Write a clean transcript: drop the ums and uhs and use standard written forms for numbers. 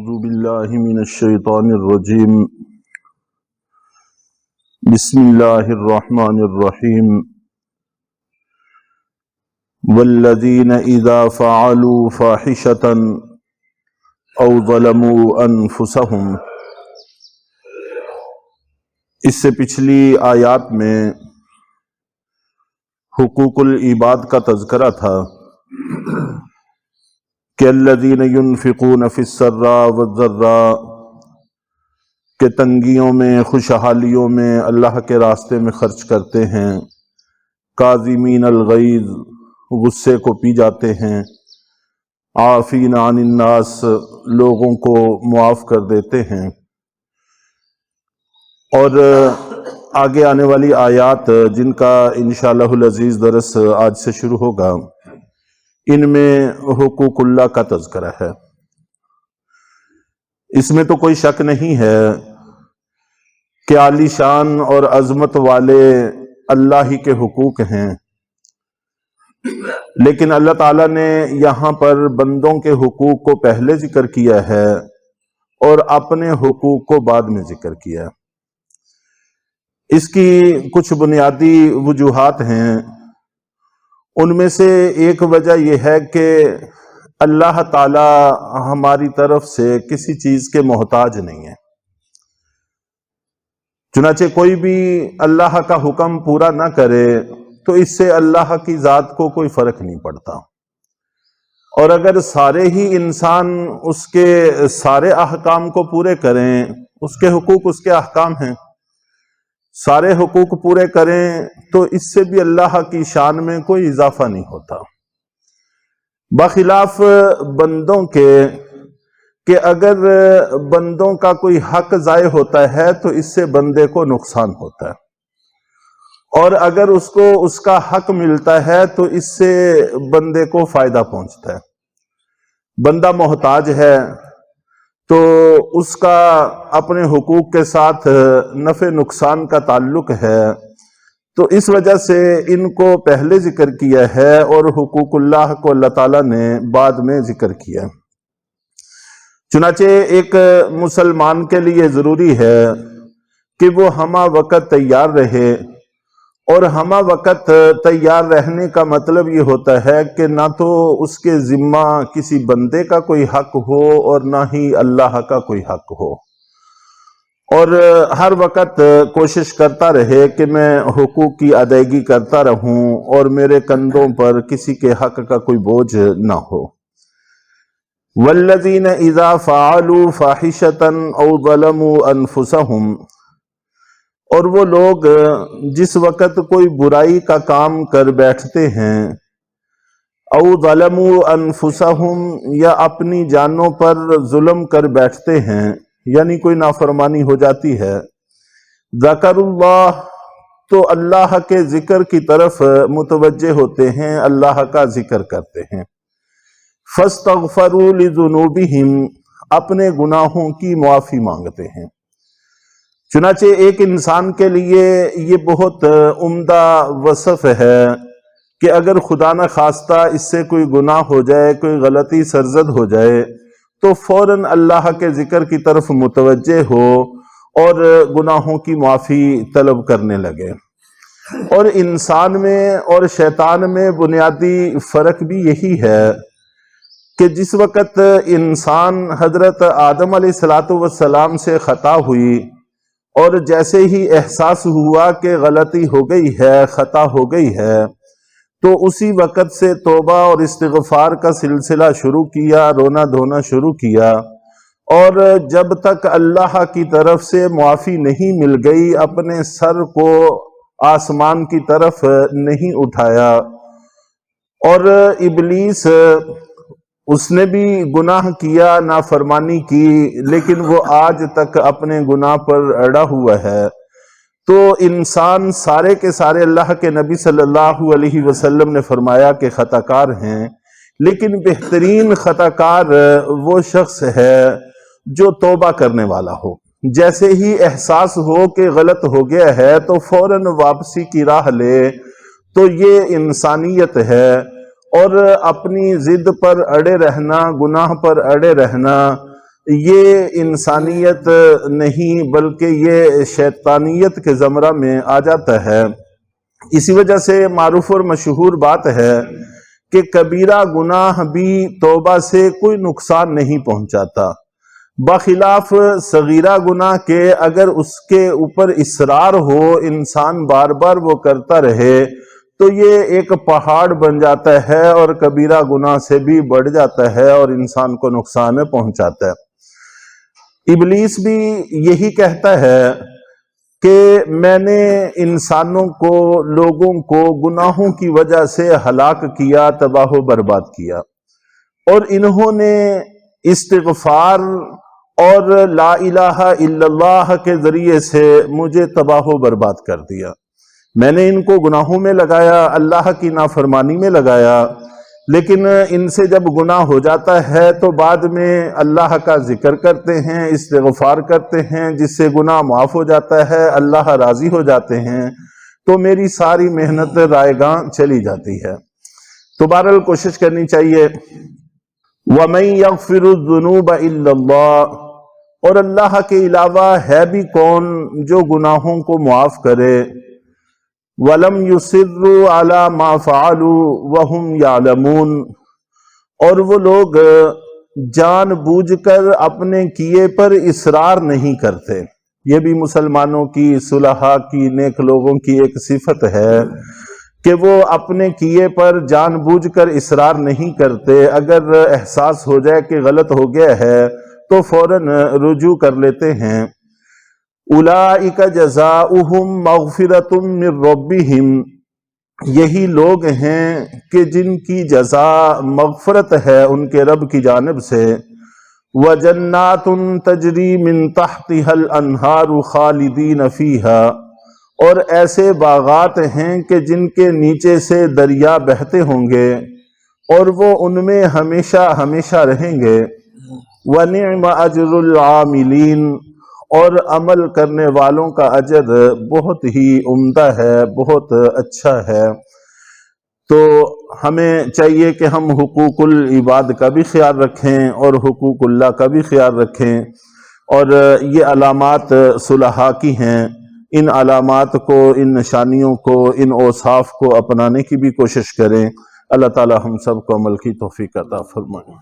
اعوذ باللہ من الشیطان الرجیم بسم اللہ الرحمن الرحیم والذین اذا فعلوا فاحشۃ او ظلموا انفسہم۔ اس سے پچھلی آیات میں حقوق العباد کا تذکرہ تھا کہ الذین ينفقون فی السراء والضراء، کہ تنگیوں میں خوشحالیوں میں اللہ کے راستے میں خرچ کرتے ہیں، کاظمین الغیظ، غصے کو پی جاتے ہیں، عافین عن الناس، لوگوں کو معاف کر دیتے ہیں۔ اور آگے آنے والی آیات جن کا انشاءاللہ العزیز درس آج سے شروع ہوگا، ان میں حقوق اللہ کا تذکرہ ہے۔ اس میں تو کوئی شک نہیں ہے کہ عالی شان اور عظمت والے اللہ ہی کے حقوق ہیں، لیکن اللہ تعالیٰ نے یہاں پر بندوں کے حقوق کو پہلے ذکر کیا ہے اور اپنے حقوق کو بعد میں ذکر کیا۔ اس کی کچھ بنیادی وجوہات ہیں۔ ان میں سے ایک وجہ یہ ہے کہ اللہ تعالی ہماری طرف سے کسی چیز کے محتاج نہیں ہے۔ چنانچہ کوئی بھی اللہ کا حکم پورا نہ کرے تو اس سے اللہ کی ذات کو کوئی فرق نہیں پڑتا، اور اگر سارے ہی انسان اس کے سارے احکام کو پورے کریں، اس کے حقوق اس کے احکام ہیں، سارے حقوق پورے کریں تو اس سے بھی اللہ کی شان میں کوئی اضافہ نہیں ہوتا، بخلاف بندوں کے کہ اگر بندوں کا کوئی حق ضائع ہوتا ہے تو اس سے بندے کو نقصان ہوتا ہے، اور اگر اس کو اس کا حق ملتا ہے تو اس سے بندے کو فائدہ پہنچتا ہے۔ بندہ محتاج ہے تو اس کا اپنے حقوق کے ساتھ نفع نقصان کا تعلق ہے، تو اس وجہ سے ان کو پہلے ذکر کیا ہے اور حقوق اللہ کو اللہ تعالیٰ نے بعد میں ذکر کیا۔ چنانچہ ایک مسلمان کے لیے ضروری ہے کہ وہ ہمہ وقت تیار رہے، اور ہمہ وقت تیار رہنے کا مطلب یہ ہوتا ہے کہ نہ تو اس کے ذمہ کسی بندے کا کوئی حق ہو اور نہ ہی اللہ کا کوئی حق ہو، اور ہر وقت کوشش کرتا رہے کہ میں حقوق کی ادائیگی کرتا رہوں اور میرے کندھوں پر کسی کے حق کا کوئی بوجھ نہ ہو۔ والذین اذا فعلوا فاحشۃ او ظلموا انفسہم، اور وہ لوگ جس وقت کوئی برائی کا کام کر بیٹھتے ہیں، او ظلموا انفسہم، یا اپنی جانوں پر ظلم کر بیٹھتے ہیں، یعنی کوئی نافرمانی ہو جاتی ہے، ذکر اللہ، تو اللہ کے ذکر کی طرف متوجہ ہوتے ہیں، اللہ کا ذکر کرتے ہیں، فاستغفروا لذنوبہم، اپنے گناہوں کی معافی مانگتے ہیں۔ چنانچہ ایک انسان کے لیے یہ بہت عمدہ وصف ہے کہ اگر خدا نہ خواستہ اس سے کوئی گناہ ہو جائے، کوئی غلطی سرزد ہو جائے، تو فوراً اللہ کے ذکر کی طرف متوجہ ہو اور گناہوں کی معافی طلب کرنے لگے۔ اور انسان میں اور شیطان میں بنیادی فرق بھی یہی ہے کہ جس وقت انسان حضرت آدم علیہ السلام سے خطا ہوئی، اور جیسے ہی احساس ہوا کہ غلطی ہو گئی ہے، خطا ہو گئی ہے، تو اسی وقت سے توبہ اور استغفار کا سلسلہ شروع کیا، رونا دھونا شروع کیا، اور جب تک اللہ کی طرف سے معافی نہیں مل گئی اپنے سر کو آسمان کی طرف نہیں اٹھایا۔ اور ابلیس، اس نے بھی گناہ کیا، نافرمانی کی، لیکن وہ آج تک اپنے گناہ پر اڑا ہوا ہے۔ تو انسان سارے کے سارے، اللہ کے نبی صلی اللہ علیہ وسلم نے فرمایا کہ خطا کار ہیں، لیکن بہترین خطا کار وہ شخص ہے جو توبہ کرنے والا ہو۔ جیسے ہی احساس ہو کہ غلط ہو گیا ہے تو فوراً واپسی کی راہ لے، تو یہ انسانیت ہے۔ اور اپنی ضد پر اڑے رہنا، گناہ پر اڑے رہنا، یہ انسانیت نہیں بلکہ یہ شیطانیت کے زمرہ میں آ جاتا ہے۔ اسی وجہ سے معروف اور مشہور بات ہے کہ کبیرہ گناہ بھی توبہ سے کوئی نقصان نہیں پہنچاتا، بخلاف صغیرہ گناہ کے اگر اس کے اوپر اصرار ہو، انسان بار بار وہ کرتا رہے تو یہ ایک پہاڑ بن جاتا ہے اور کبیرہ گناہ سے بھی بڑھ جاتا ہے اور انسان کو نقصان پہنچاتا ہے۔ ابلیس بھی یہی کہتا ہے کہ میں نے انسانوں کو، لوگوں کو گناہوں کی وجہ سے ہلاک کیا، تباہ و برباد کیا، اور انہوں نے استغفار اور لا الہ الا اللہ کے ذریعے سے مجھے تباہ و برباد کر دیا۔ میں نے ان کو گناہوں میں لگایا، اللہ کی نافرمانی میں لگایا، لیکن ان سے جب گناہ ہو جاتا ہے تو بعد میں اللہ کا ذکر کرتے ہیں، استغفار کرتے ہیں، جس سے گناہ معاف ہو جاتا ہے، اللہ راضی ہو جاتے ہیں، تو میری ساری محنت رائے گاں چلی جاتی ہے۔ تو بہرحال کوشش کرنی چاہیے۔ وَمَن يَغْفِرُ الذُّنُوبَ إِلَّا اللَّهُ، اور اللہ کے علاوہ ہے بھی کون جو گناہوں کو معاف کرے۔ وَلَمْ يُصِرُّوا عَلَى مَا فَعَلُوا وَهُمْ يَعْلَمُونَ، اور وہ لوگ جان بوجھ کر اپنے کیے پر اصرار نہیں کرتے۔ یہ بھی مسلمانوں کی، صلحاء کی، نیک لوگوں کی ایک صفت ہے کہ وہ اپنے کیے پر جان بوجھ کر اصرار نہیں کرتے، اگر احساس ہو جائے کہ غلط ہو گیا ہے تو فوراً رجوع کر لیتے ہیں۔ اولئک جزاؤہم مغفرۃ من ربہم، یہی لوگ ہیں کہ جن کی جزا مغفرت ہے ان کے رب کی جانب سے۔ وجنات تجری من تحتها الانہار خالدین فیہا، اور ایسے باغات ہیں کہ جن کے نیچے سے دریا بہتے ہوں گے اور وہ ان میں ہمیشہ ہمیشہ رہیں گے۔ وَنِعْمَ أَجْرُ الْعَامِلِينَ، اور عمل کرنے والوں کا اجر بہت ہی عمدہ ہے، بہت اچھا ہے۔ تو ہمیں چاہیے کہ ہم حقوق العباد کا بھی خیال رکھیں اور حقوق اللہ کا بھی خیال رکھیں، اور یہ علامات صلحاء کی ہیں، ان علامات کو، ان نشانیوں کو، ان اوصاف کو اپنانے کی بھی کوشش کریں۔ اللہ تعالی ہم سب کو عمل کی توفیق عطا فرمائے۔